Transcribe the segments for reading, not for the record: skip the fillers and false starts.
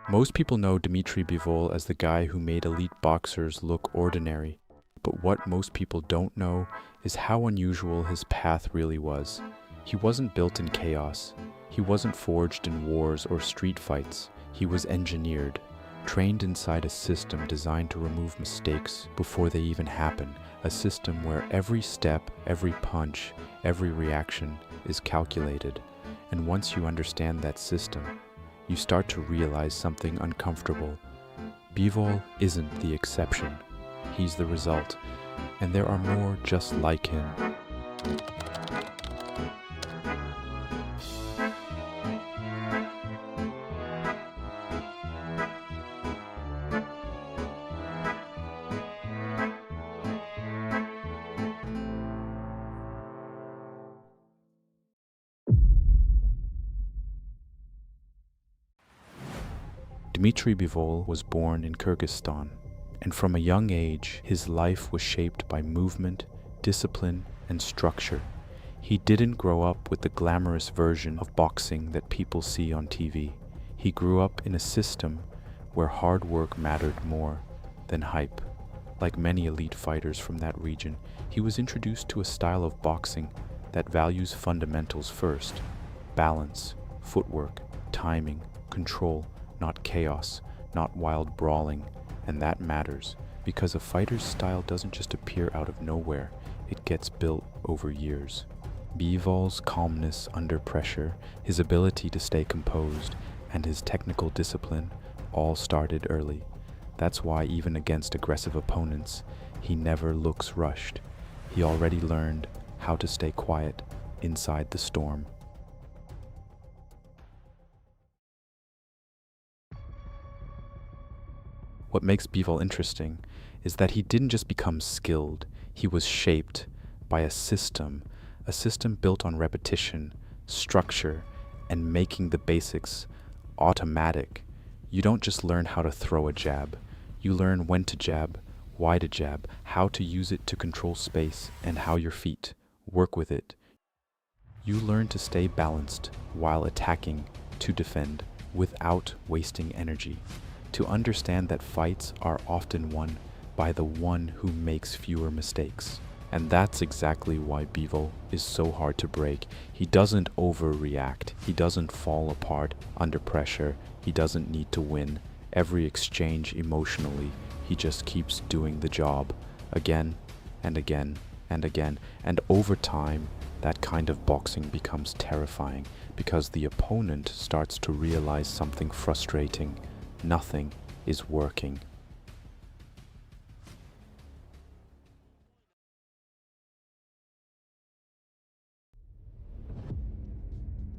Most people know Dmitry Bivol as the guy who made elite boxers look ordinary, but what most people don't know is how unusual his path really was. He wasn't built in chaos. He wasn't forged in wars or street fights. He was engineered, trained inside a system designed to remove mistakes before they even happen, a system where every step, every punch, every reaction is calculated. And once you understand that system, you start to realize something uncomfortable. Bivol isn't the exception. He's the result, and there are more just like him. Dmitry Bivol was born in Kyrgyzstan, and from a young age, his life was shaped by movement, discipline, and structure. He didn't grow up with the glamorous version of boxing that people see on TV. He grew up in a system where hard work mattered more than hype. Like many elite fighters from that region, he was introduced to a style of boxing that values fundamentals first: balance, footwork, timing, control, not chaos, not wild brawling. And that matters, because a fighter's style doesn't just appear out of nowhere, it gets built over years. Bivol's calmness under pressure, his ability to stay composed, and his technical discipline all started early. That's why even against aggressive opponents, he never looks rushed. He already learned how to stay quiet inside the storm. What makes Bivol interesting is that he didn't just become skilled, he was shaped by a system built on repetition, structure, and making the basics automatic. You don't just learn how to throw a jab, you learn when to jab, why to jab, how to use it to control space, and how your feet work with it. You learn to stay balanced while attacking, to defend, without wasting energy. To understand that fights are often won by the one who makes fewer mistakes. And that's exactly why Bivol is so hard to break. He doesn't overreact. He doesn't fall apart under pressure. He doesn't need to win every exchange emotionally. He just keeps doing the job again and again and again. And over time, that kind of boxing becomes terrifying because the opponent starts to realize something frustrating. Nothing is working.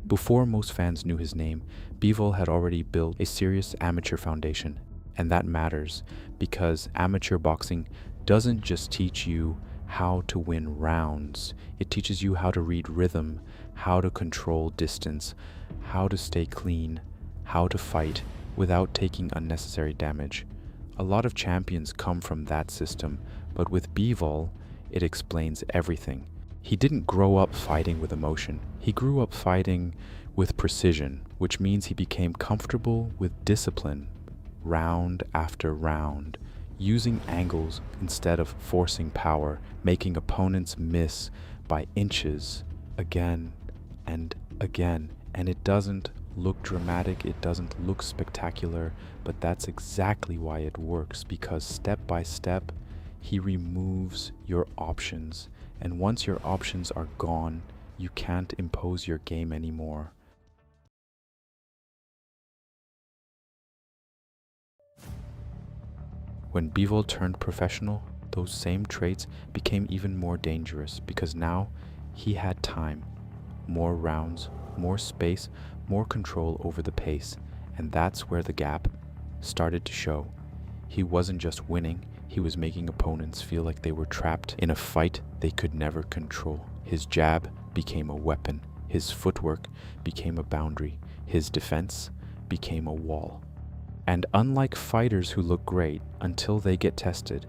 Before most fans knew his name, Bivol had already built a serious amateur foundation. And that matters because amateur boxing doesn't just teach you how to win rounds. It teaches you how to read rhythm, how to control distance, how to stay clean, how to fight without taking unnecessary damage. A lot of champions come from that system, but with Bivol, it explains everything. He didn't grow up fighting with emotion. He grew up fighting with precision, which means he became comfortable with discipline, round after round, using angles instead of forcing power, making opponents miss by inches again and again. And it doesn't look dramatic, it doesn't look spectacular, but that's exactly why it works, because step by step, he removes your options. And once your options are gone, you can't impose your game anymore. When Bivol turned professional, those same traits became even more dangerous because now he had time, more rounds, more space, more control over the pace, and that's where the gap started to show. He wasn't just winning, he was making opponents feel like they were trapped in a fight they could never control. His jab became a weapon, his footwork became a boundary, his defense became a wall. And unlike fighters who look great until they get tested,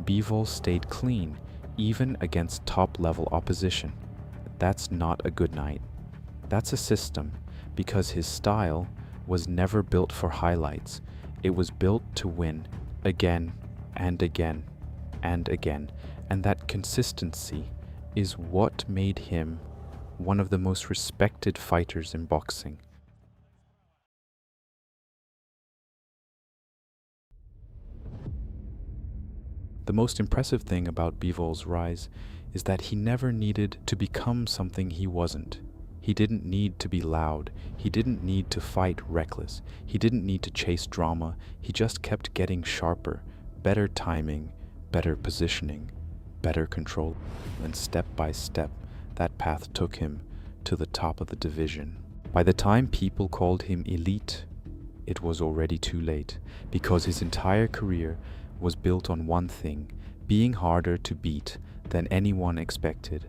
Bivol stayed clean even against top-level opposition. That's not a good night. That's a system, because his style was never built for highlights. It was built to win again and again and again. And that consistency is what made him one of the most respected fighters in boxing. The most impressive thing about Bivol's rise is that he never needed to become something he wasn't. He didn't need to be loud. He didn't need to fight reckless. He didn't need to chase drama. He just kept getting sharper, better timing, better positioning, better control. And step by step, that path took him to the top of the division. By the time people called him elite, it was already too late, because his entire career was built on one thing: being harder to beat than anyone expected.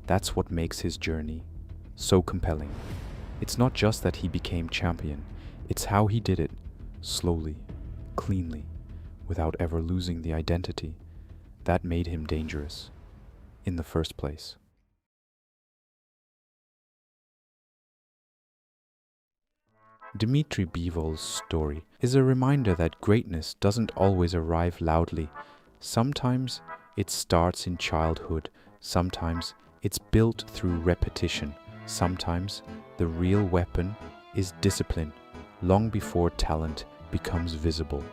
That's what makes his journey so compelling. It's not just that he became champion, it's how he did it, slowly, cleanly, without ever losing the identity that made him dangerous in the first place. Dmitry Bivol's story is a reminder that greatness doesn't always arrive loudly. Sometimes it starts in childhood, sometimes it's built through repetition, sometimes the real weapon is discipline, long before talent becomes visible.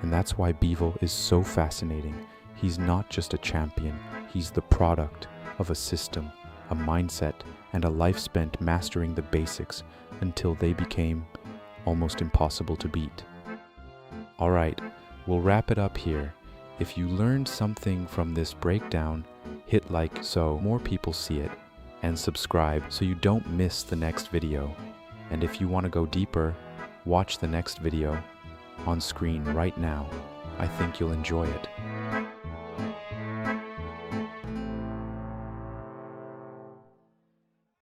And that's why Bivol is so fascinating. He's not just a champion, he's the product of a system, a mindset, and a life spent mastering the basics until they became almost impossible to beat. Alright, we'll wrap it up here. If you learned something from this breakdown, hit like so more people see it, and subscribe so you don't miss the next video. And if you want to go deeper, watch the next video on screen right now. I think you'll enjoy it.